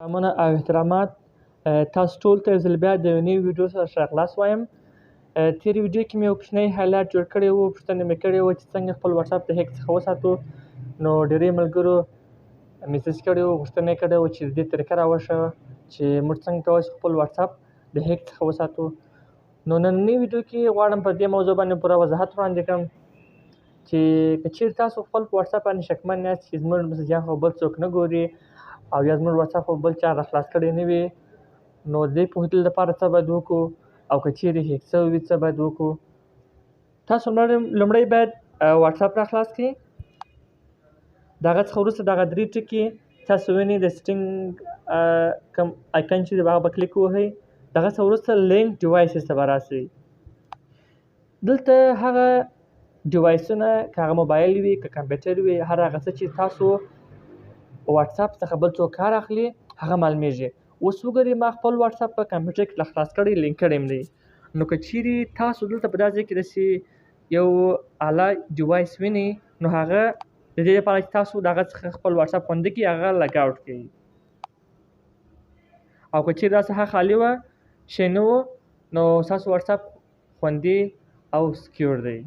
احترامونه او احترامات تاسو ټول ته یو ځل بیا د یو نوي ویډیو سره ښه راغلاست وایم. تېرې ویډیو کې مې یو کوچنی هایلایټ جوړ کړی و، پوښتنه مې کړې وه چې څنګه خپل وټساپ د هیک څخه وساتو. نو ډېری ملګرو میسج کړی و، پوښتنه یې کړې وه چې د دې طریقه راوښیه چې موږ څنګه کولی شو خپل وټساپ د هیک څخه وساتو. نو نننۍ ویډیو کې غواړم په دې موضوع باندې پوره وضاحت وړاندې کړم چې که چېرې تاسو خپل په وټساپ باندې شکمن یاست چې زموږ میسجان خو بل څوک نه ګوري او یا زموږ وټساپ خو بل چا راخلاص کړی نه وي، نو د دې پوهېدلو لپاره څه باید وکړو او که چېرې هیک شوی وي څه باید وکړو. تاسو لومړی باید وټساپ راخلاص کړئ. د هغه څخه وروسته دغه درې ټکي تاسو وینئ د سیټینګ کوم آیکن چې دی هغه به کلیک ووهئ. د هغه څخه وروسته لینک ډیوایسز ته به راسئ. دلته هغه ډیوایسونه که هغه موبایل وي که کمپیوټر وي هر هغه څه چې تاسو وټساپ څخه بل څوک کار اخلي هغه معلومیږي. اوس وګورئ ما خپل وټساپ په کمپیوټر کې خلاص کړی، لینک کړی م دی. نو که چیرې تاسو دلته په دا ځای کې داسې یو اعلی ډیوایس وینئ نو هغه د دې لپاره چې تاسو د هغه څخه خپل وټساپ خوندي کړئ هغه لګ آوټ کړئ. او که چیرې دا څخه خالي وه شی نه و نو ستاسو وټساپ خوندي او سکیور دی.